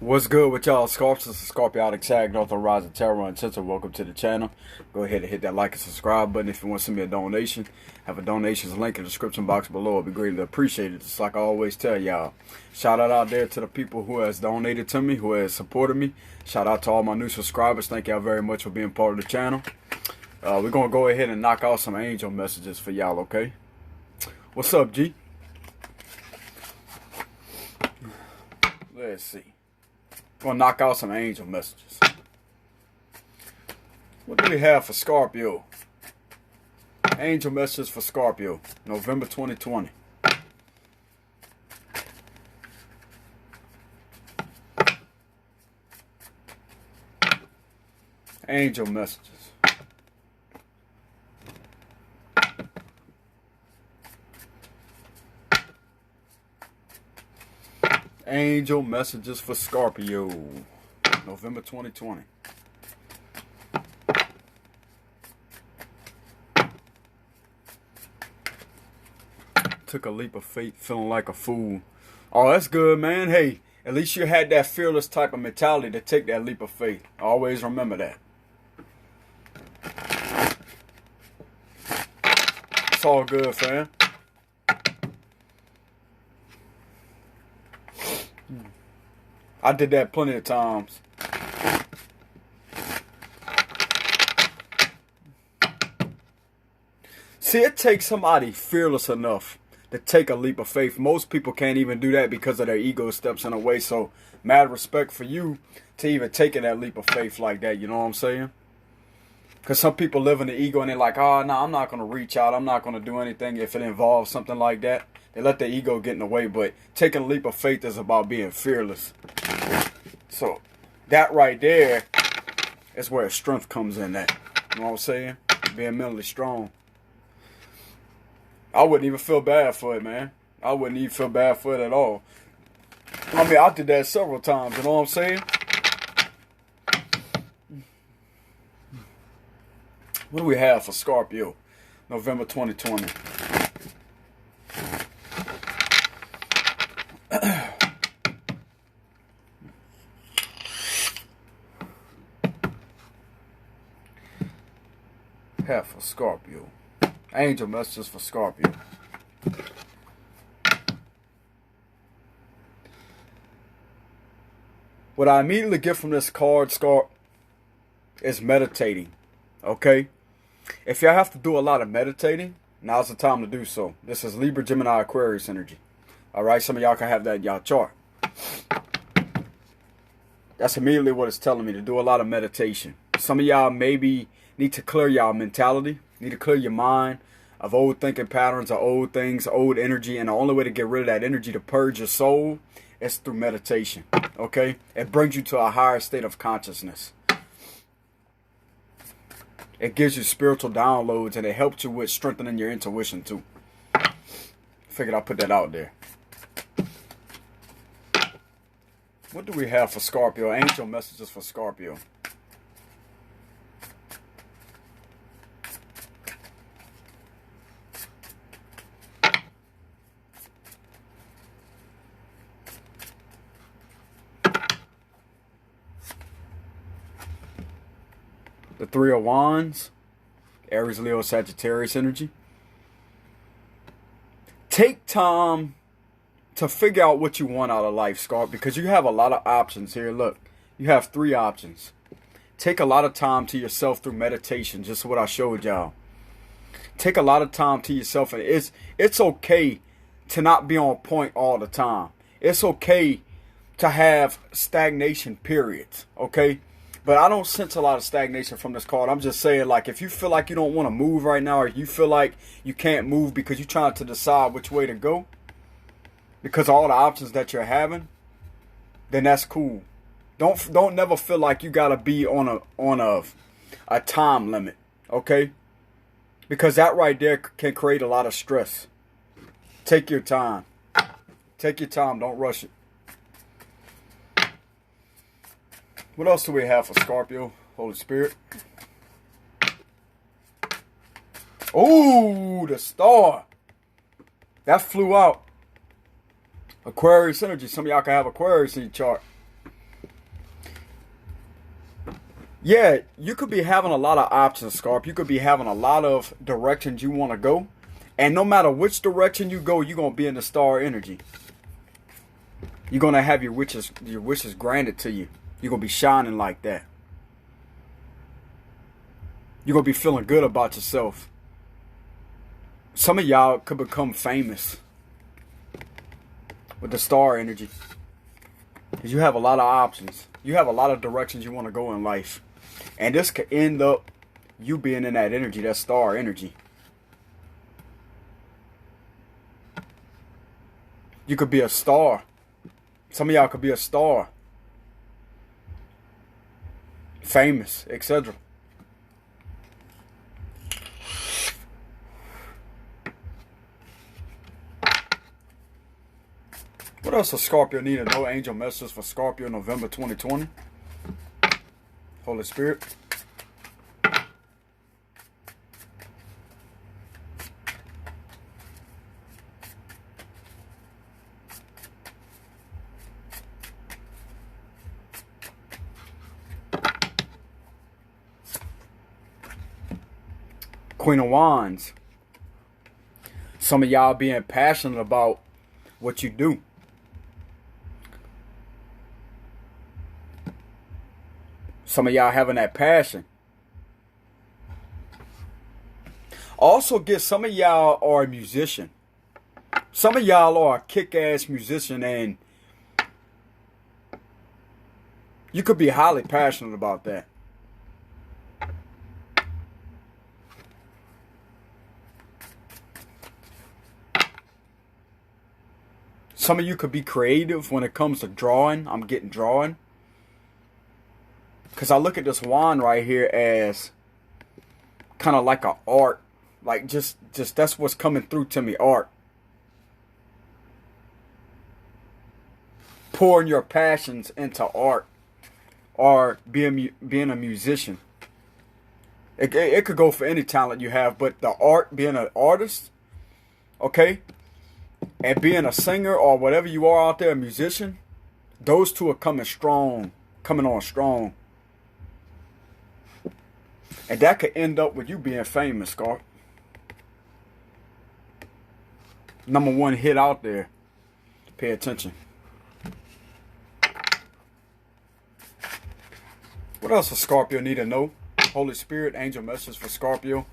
What's good with y'all? Scorps, this is Scorpio Tag, North of Rising Terror and Sensor. Welcome to the channel. Go ahead and hit that like and subscribe button if you want to send me a donation. Have a donations link in the description box below. It'd be greatly appreciated. Just like I always tell y'all. Shout out there to the people who has donated to me, who has supported me. Shout out to all my new subscribers. Thank y'all very much for being part of the channel. We're going to go ahead and knock out some angel messages for y'all, okay? What's up, G? Let's see. Gonna knock out some angel messages. What do we have for Scorpio? Angel messages for Scorpio, November 2020. Angel messages. Angel messages for Scorpio, November 2020. Took a leap of faith, feeling like a fool. Oh, that's good, man. Hey, at least you had that fearless type of mentality to take that leap of faith. Always remember that. It's all good, fam. I did that plenty of times. See, it takes somebody fearless enough to take a leap of faith. Most people can't even do that because of their ego steps in the way. So, mad respect for you to even taking that leap of faith like that. You know what I'm saying? Because some people live in the ego and they're like, oh, no, I'm not going to reach out. I'm not going to do anything if it involves something like that. They let their ego get in the way. But taking a leap of faith is about being fearless. So, that right there is where strength comes in at. You know what I'm saying? Being mentally strong. I wouldn't even feel bad for it, man. I wouldn't even feel bad for it at all. I mean, I did that several times. You know what I'm saying? What do we have for Scorpio? November 2020. Have for Scorpio. Angel messages for Scorpio. What I immediately get from this card, is meditating. Okay? If y'all have to do a lot of meditating, now's the time to do so. This is Libra, Gemini, Aquarius energy. Alright? Some of y'all can have that in y'all chart. That's immediately what it's telling me, to do a lot of meditation. Some of y'all maybe need to clear y'all mentality. Need to clear your mind of old thinking patterns, of old things, old energy. And the only way to get rid of that energy, to purge your soul, is through meditation. Okay? It brings you to a higher state of consciousness. It gives you spiritual downloads, and it helps you with strengthening your intuition too. Figured I'll put that out there. What do we have for Scorpio? Angel messages for Scorpio. The Three of Wands, Aries, Leo, Sagittarius energy. Take time to figure out what you want out of life, Scorp, because you have a lot of options here. Look, you have 3 options. Take a lot of time to yourself through meditation, just what I showed y'all. Take a lot of time to yourself, and it's okay to not be on point all the time. It's okay to have stagnation periods, okay? But I don't sense a lot of stagnation from this card. I'm just saying, like, if you feel like you don't want to move right now, or you feel like you can't move because you're trying to decide which way to go, because of all the options that you're having, then that's cool. Don't never feel like you gotta be on a time limit, okay? Because that right there can create a lot of stress. Take your time. Take your time. Don't rush it. What else do we have for Scorpio? Holy Spirit. Oh, the star. That flew out. Aquarius energy. Some of y'all can have Aquarius in your chart. Yeah, you could be having a lot of options, Scarp. You could be having a lot of directions you want to go. And no matter which direction you go, you're going to be in the star energy. You're going to have your wishes granted to you. You're going to be shining like that. You're going to be feeling good about yourself. Some of y'all could become famous with the star energy. Because you have a lot of options. You have a lot of directions you want to go in life. And this could end up you being in that energy, that star energy. You could be a star. Some of y'all could be a star. Famous, etc. What else does Scorpio need to know? Angel messages for Scorpio November 2020. Holy Spirit. Queen of Wands. Some of y'all being passionate about what you do. Some of y'all having that passion. Also get some of y'all are a musician. Some of y'all are a kick-ass musician and you could be highly passionate about that. Some of you could be creative when it comes to drawing. I'm getting drawing. Because I look at this wand right here as kind of like an art. Like just that's what's coming through to me, art. Pouring your passions into art. Or being a musician. It could go for any talent you have. But the art, being an artist, okay? And being a singer or whatever you are out there, a musician. Those two are coming strong. Coming on strong. And that could end up with you being famous, Scarp. #1 hit out there. Pay attention. What else does Scorpio need to know? Holy Spirit, angel message for Scorpio,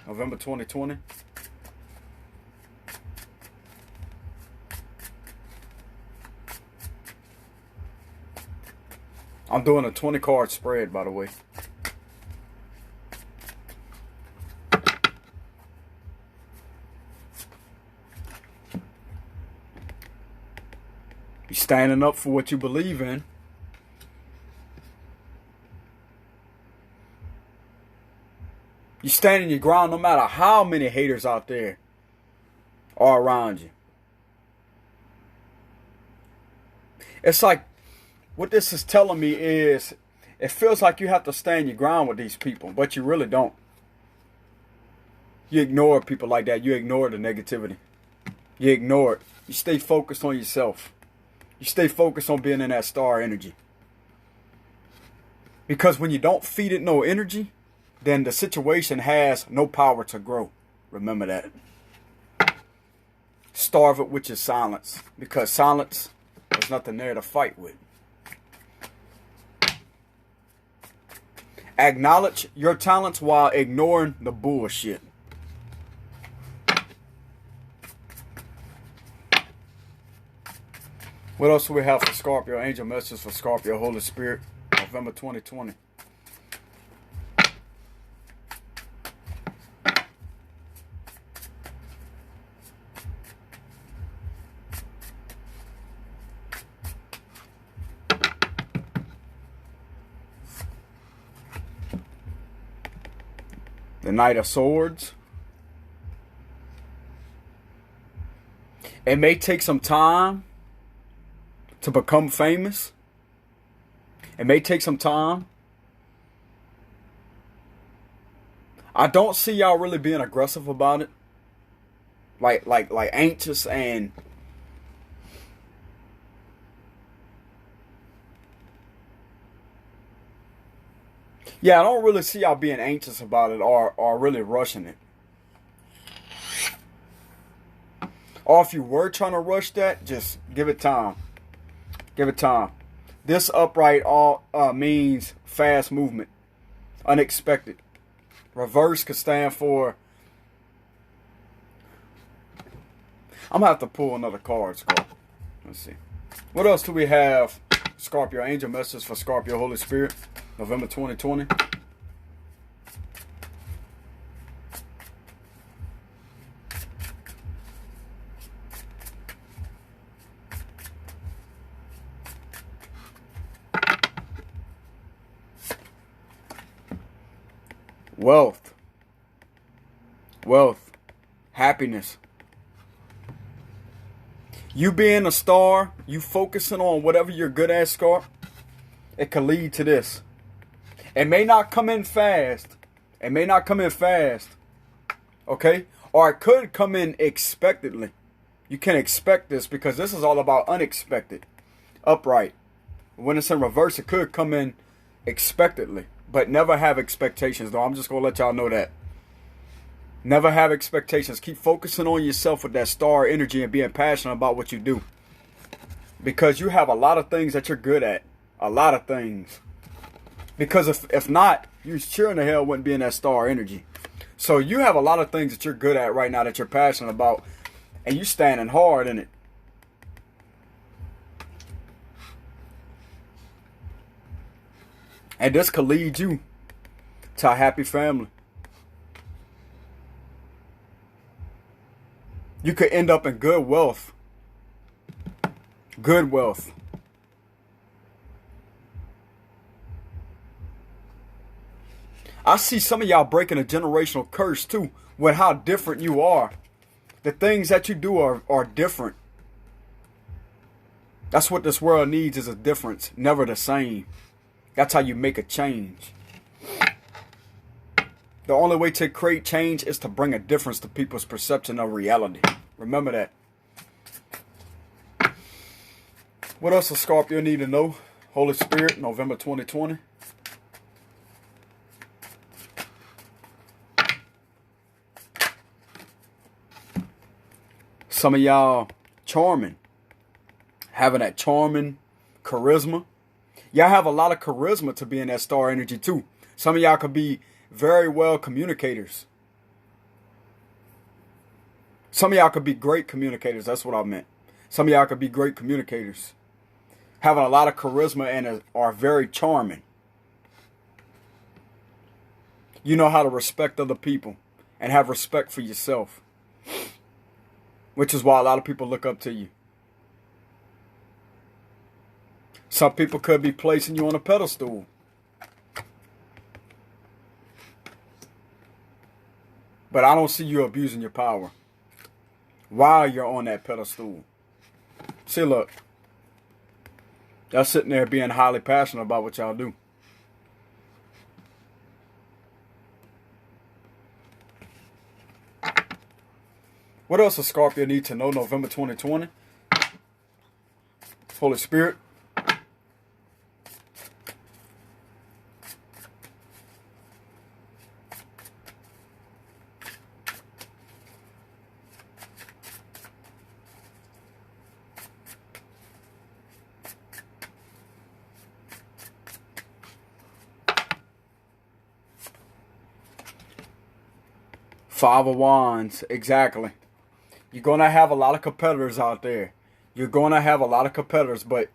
November 2020. I'm doing a 20 card spread, by the way. You're standing up for what you believe in. You standing your ground no matter how many haters out there are around you. It's like, what this is telling me is, it feels like you have to stand your ground with these people, but you really don't. You ignore people like that. You ignore the negativity. You ignore it. You stay focused on yourself. You stay focused on being in that star energy. Because when you don't feed it no energy, then the situation has no power to grow. Remember that. Starve it with your silence. Because silence, there's nothing there to fight with. Acknowledge your talents while ignoring the bullshit. What else do we have for Scorpio? Angel messages for Scorpio, Holy Spirit, November 2020. The Knight of Swords. It may take some time to become famous. It may take some time. I don't see y'all really being aggressive about it. Like anxious and Yeah, I don't really see y'all being anxious about it or really rushing it. Or if you were trying to rush that, just give it time. Give it time. This upright all means fast movement, unexpected. Reverse could stand for. I'm gonna have to pull another card, Scorpio. Let's see. What else do we have? Scorpio, angel message for Scorpio, Holy Spirit, November 2020. Wealth. Wealth. Happiness. You being a star, you focusing on whatever you're good at, Scorp, it could lead to this. It may not come in fast. It may not come in fast. Okay? Or it could come in expectedly. You can expect this because this is all about unexpected. Upright. When it's in reverse, it could come in expectedly. But never have expectations, though. I'm just going to let y'all know that. Never have expectations. Keep focusing on yourself with that star energy and being passionate about what you do. Because you have a lot of things that you're good at. A lot of things. Because if not, you sure in the hell wouldn't be in that star energy. So you have a lot of things that you're good at right now that you're passionate about. And you standing hard in it. And this could lead you to a happy family. You could end up in good wealth. Good wealth. I see some of y'all breaking a generational curse too with how different you are. The things that you do are different. That's what this world needs, is a difference, never the same. That's how you make a change. The only way to create change is to bring a difference to people's perception of reality. Remember that. What else does Scorpio need to know? Holy Spirit, November 2020. Some of y'all charming. Having that charming charisma. Y'all have a lot of charisma to be in that star energy too. Some of y'all could be very well communicators. Some of y'all could be great communicators. That's what I meant. Some of y'all could be great communicators. Having a lot of charisma and are very charming. You know how to respect other people and have respect for yourself. Which is why a lot of people look up to you. Some people could be placing you on a pedestal. But I don't see you abusing your power while you're on that pedestal. See, look. Y'all sitting there being highly passionate about what y'all do. What else does Scorpio need to know? November 2020. Holy Spirit. Five of Wands, exactly. You're going to have a lot of competitors out there. You're going to have a lot of competitors, but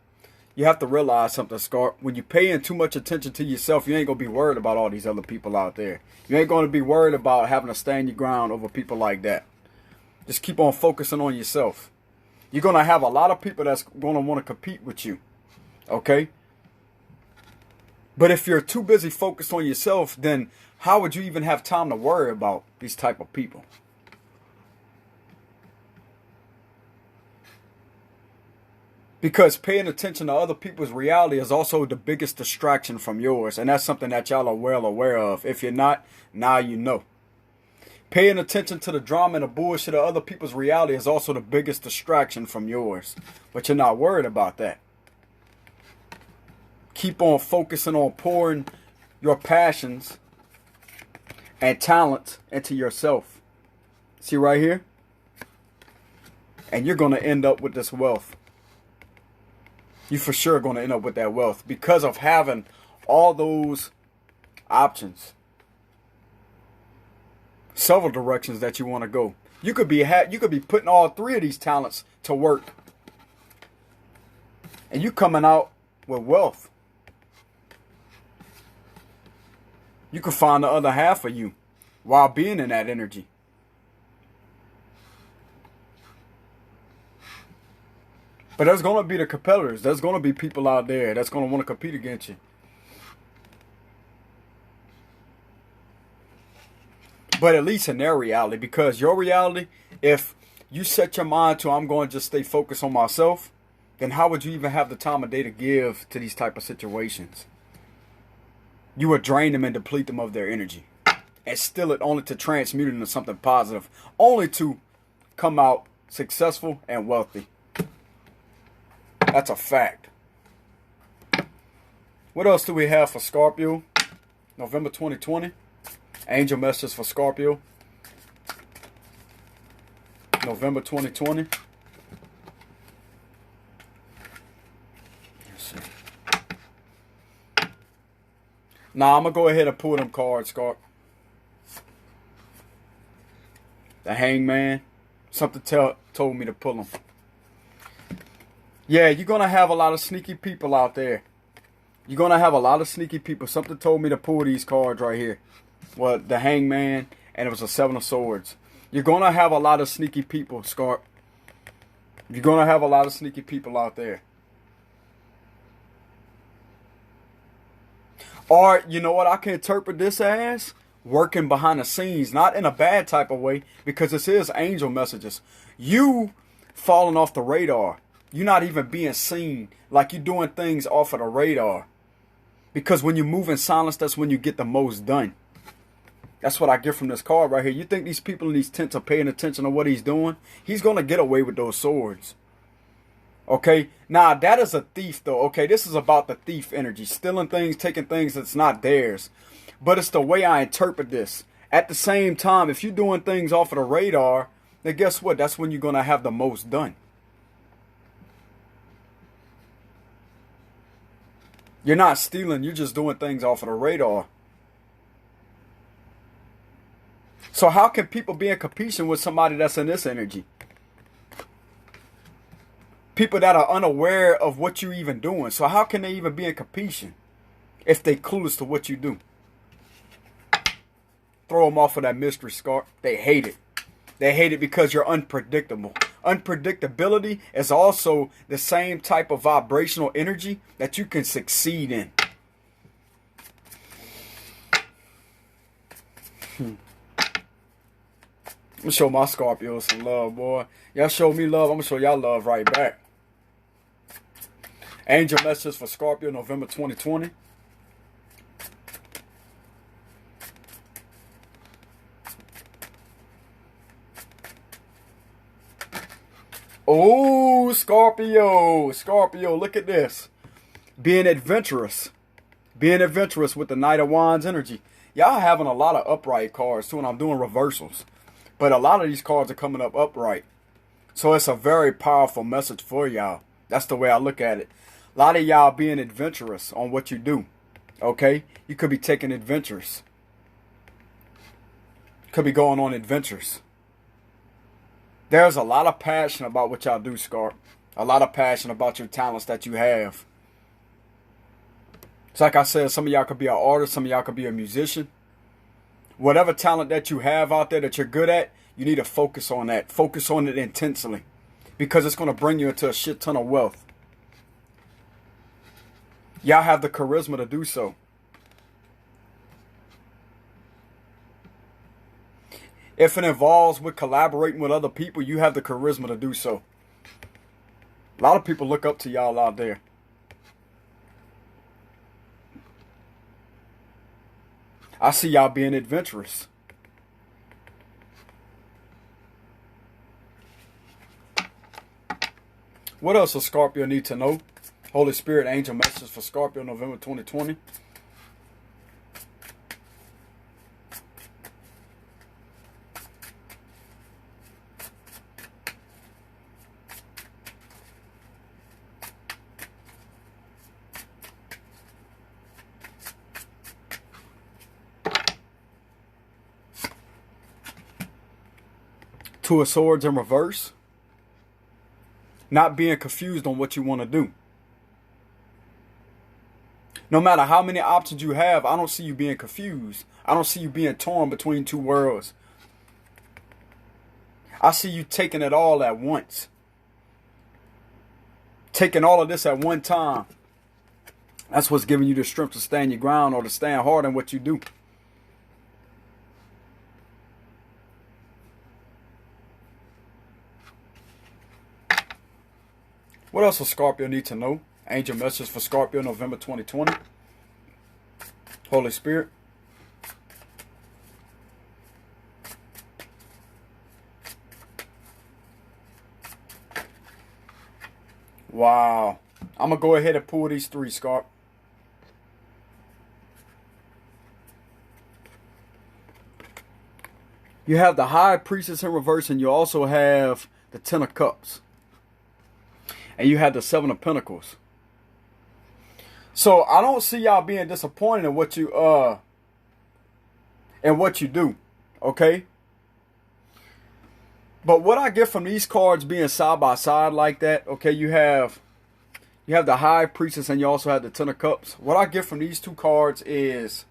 you have to realize something, Scarp. When you're paying too much attention to yourself, you ain't going to be worried about all these other people out there. You ain't going to be worried about having to stand your ground over people like that. Just keep on focusing on yourself. You're going to have a lot of people that's going to want to compete with you. Okay? But if you're too busy focused on yourself, then how would you even have time to worry about these type of people? Because paying attention to other people's reality is also the biggest distraction from yours. And that's something that y'all are well aware of. If you're not, now you know. Paying attention to the drama and the bullshit of other people's reality is also the biggest distraction from yours. But you're not worried about that. Keep on focusing on pouring your passions and talents into yourself. See right here? And you're going to end up with this wealth. You for sure going to end up with that wealth because of having all those options. Several directions that you want to go. You could be putting all three of these talents to work. And you coming out with wealth. You can find the other half of you while being in that energy. But there's going to be the competitors. There's going to be people out there that's going to want to compete against you. But at least in their reality, because your reality, if you set your mind to I'm going to just stay focused on myself, then how would you even have the time of day to give to these type of situations? You would drain them and deplete them of their energy and steal it only to transmute it into something positive, only to come out successful and wealthy. That's a fact. What else do we have for Scorpio? November 2020. Angel messages for Scorpio. November 2020. Let's see. Now I'm going to go ahead and pull them cards, Scorp. The Hangman. Something told me to pull them. Yeah, you're going to have a lot of sneaky people out there. You're going to have a lot of sneaky people. Something told me to pull these cards right here. Well, the Hangman, and it was a Seven of Swords. You're going to have a lot of sneaky people, Scarp. You're going to have a lot of sneaky people out there. Or, you know what I can interpret this as? Working behind the scenes. Not in a bad type of way, because this is angel messages. You falling off the radar. You're not even being seen. Like you're doing things off of the radar. Because when you move in silence, that's when you get the most done. That's what I get from this card right here. You think these people in these tents are paying attention to what he's doing? He's going to get away with those swords. Okay? Now, that is a thief, though. Okay? This is about the thief energy. Stealing things, taking things that's not theirs. But it's the way I interpret this. At the same time, if you're doing things off of the radar, then guess what? That's when you're going to have the most done. You're not stealing. You're just doing things off of the radar. So how can people be in competition with somebody that's in this energy? People that are unaware of what you're even doing. So how can they even be in competition if they clueless to what you do? Throw them off of that mystery, Scar. They hate it. They hate it because you're unpredictable. Unpredictability is also the same type of vibrational energy that you can succeed in. I'm going to show my Scorpios some love, boy. Y'all show me love, I'm going to show y'all love right back. Angel messages for Scorpio, November 2020. Oh, Scorpio. Scorpio, look at this. Being adventurous. Being adventurous with the Knight of Wands energy. Y'all having a lot of upright cards too, and I'm doing reversals. But a lot of these cards are coming up upright. So it's a very powerful message for y'all. That's the way I look at it. A lot of y'all being adventurous on what you do. Okay? You could be taking adventures. Could be going on adventures. There's a lot of passion about what y'all do, Scarp. A lot of passion about your talents that you have. It's like I said, some of y'all could be an artist. Some of y'all could be a musician. Whatever talent that you have out there that you're good at, you need to focus on that. Focus on it intensely. Because it's going to bring you into a shit ton of wealth. Y'all have the charisma to do so. If it involves with collaborating with other people, you have the charisma to do so. A lot of people look up to y'all out there. I see y'all being adventurous. What else does Scorpio need to know? Holy Spirit angel messages for Scorpio, November 2020. Two of Swords in reverse. Not being confused on what you want to do. No matter how many options you have, I don't see you being confused. I don't see you being torn between two worlds. I see you taking it all at once. Taking all of this at one time. That's what's giving you the strength to stand your ground or to stand hard in what you do. What else does Scorpio need to know? Angel message for Scorpio, November 2020. Holy Spirit. Wow. I'm going to go ahead and pull these three, Scorp. You have the High Priestess in reverse, and you also have the Ten of Cups. And you have the Seven of Pentacles. So I don't see y'all being disappointed in what you do. Okay? But what I get from these cards being side by side like that, okay, you have the High Priestess and you also have the Ten of Cups. What I get from these two cards is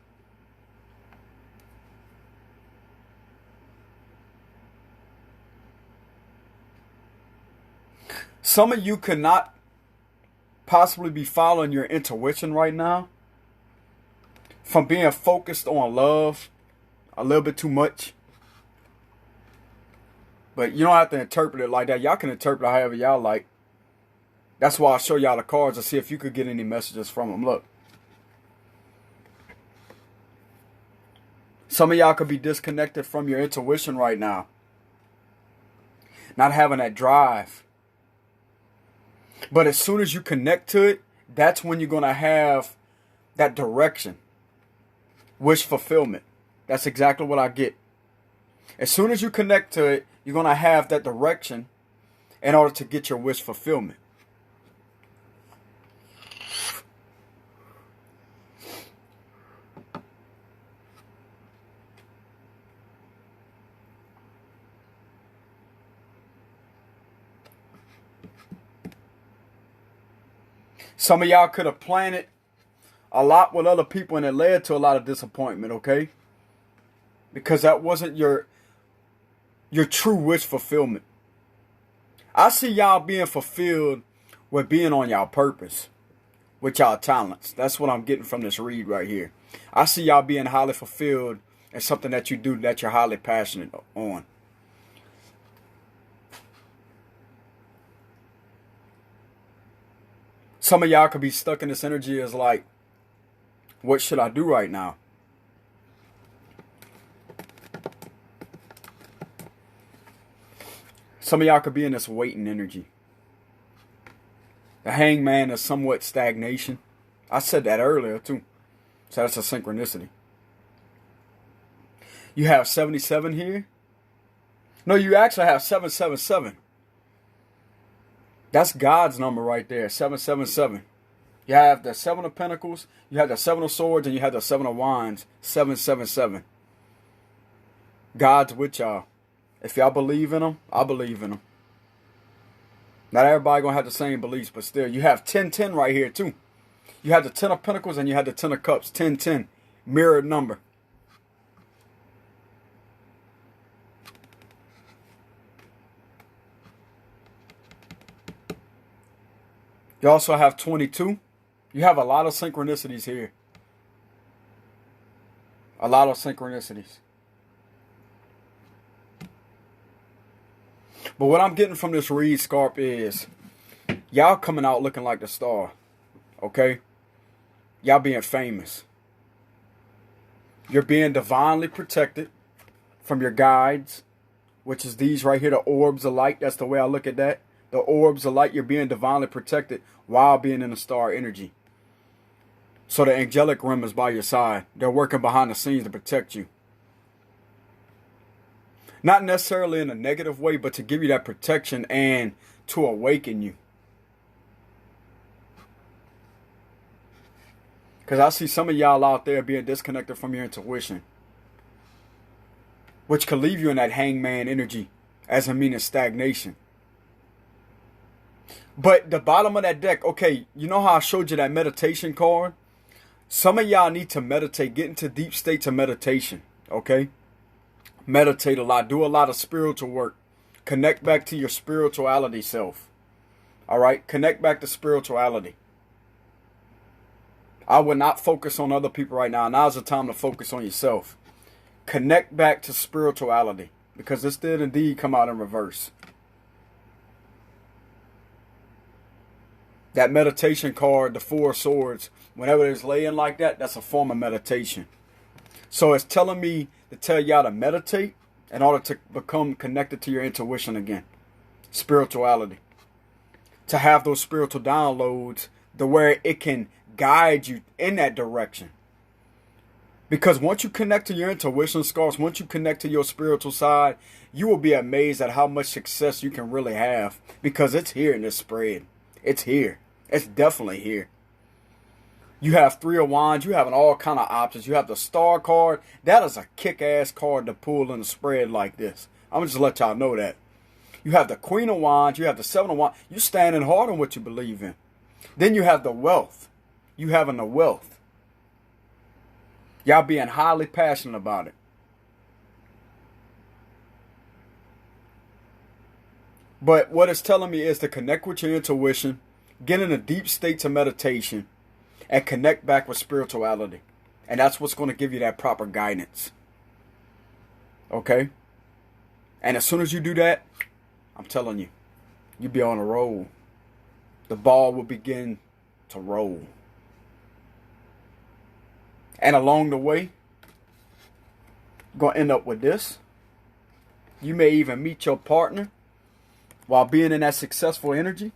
some of you could not possibly be following your intuition right now from being focused on love a little bit too much. But you don't have to interpret it like that. Y'all can interpret it however y'all like. That's why I show y'all the cards to see if you could get any messages from them. Look. Some of y'all could be disconnected from your intuition right now. Not having that drive. But as soon as you connect to it, that's when you're going to have that direction. Wish fulfillment. That's exactly what I get. As soon as you connect to it, you're going to have that direction in order to get your wish fulfillment. Some of y'all could have planted a lot with other people and it led to a lot of disappointment, okay? Because that wasn't your true wish fulfillment. I see y'all being fulfilled with being on y'all purpose, with y'all talents. That's what I'm getting from this read right here. I see y'all being highly fulfilled in something that you do that you're highly passionate on. Some of y'all could be stuck in this energy as like, what should I do right now? Some of y'all could be in this waiting energy. The Hangman is somewhat stagnation. I said that earlier too. So that's a synchronicity. You have 77 here. No, you actually have 777. That's God's number right there, 777. You have the Seven of Pentacles, you have the Seven of Swords, and you have the Seven of Wands, 777. God's with y'all. If y'all believe in him, I believe in him. Not everybody going to have the same beliefs, but still, you have 1010 right here too. You have the Ten of Pentacles and you have the Ten of Cups, 1010, mirrored number. You also have 22. You have a lot of synchronicities here. A lot of synchronicities. But what I'm getting from this read, Scarp, is y'all coming out looking like the star. Okay? Y'all being famous. You're being divinely protected from your guides, which is these right here, the orbs of light. That's the way I look at that. The orbs of light, you're being divinely protected while being in the star energy. So the angelic realm is by your side. They're working behind the scenes to protect you. Not necessarily in a negative way, but to give you that protection and to awaken you. Because I see some of y'all out there being disconnected from your intuition, which could leave you in that hangman energy as in meaning stagnation. But the bottom of that deck, okay, you know how I showed you that meditation card? Some of y'all need to meditate, get into deep states of meditation, okay? Meditate a lot, do a lot of spiritual work. Connect back to your spirituality self, all right? Connect back to spirituality. I would not focus on other people right now. Now's the time to focus on yourself. Connect back to spirituality, because this did indeed come out in reverse. That meditation card, the Four of Swords, whenever it's laying like that, that's a form of meditation. So it's telling me to tell y'all to meditate in order to become connected to your intuition again. Spirituality. To have those spiritual downloads to where it can guide you in that direction. Because once you connect to your intuition, Scarps, once you connect to your spiritual side, you will be amazed at how much success you can really have. Because it's here in this spread. It's here. It's definitely here. You have Three of Wands. You have all kind of options. You have the Star card. That is a kick-ass card to pull in a spread like this. I'm going to just let y'all know that. You have the Queen of Wands. You have the Seven of Wands. You're standing hard on what you believe in. Then you have the wealth. You having the wealth. Y'all being highly passionate about it. But what it's telling me is to connect with your intuition, get in a deep state of meditation, and connect back with spirituality. And that's what's going to give you that proper guidance. Okay? And as soon as you do that, I'm telling you, you'll be on a roll. The ball will begin to roll. And along the way, you're going to end up with this. You may even meet your partner while being in that successful energy.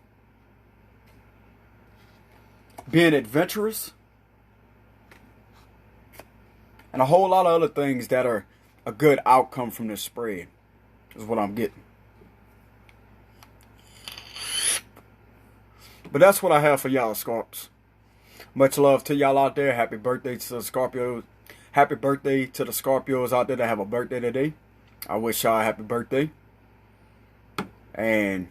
Being adventurous. And a whole lot of other things that are a good outcome from this spread. Is what I'm getting. But that's what I have for y'all, Scorps. Much love to y'all out there. Happy birthday to the Scorpio. Happy birthday to the Scorpios out there that have a birthday today. I wish y'all a happy birthday. And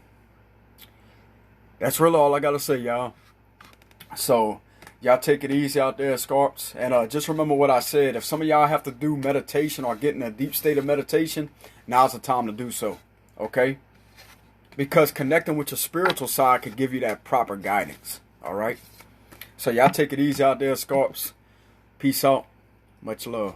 that's really all I got to say, y'all. So, y'all take it easy out there, Scorps. And just remember what I said. If some of y'all have to do meditation or get in a deep state of meditation, now's the time to do so. Okay? Because connecting with your spiritual side could give you that proper guidance. Alright? So, y'all take it easy out there, Scorps. Peace out. Much love.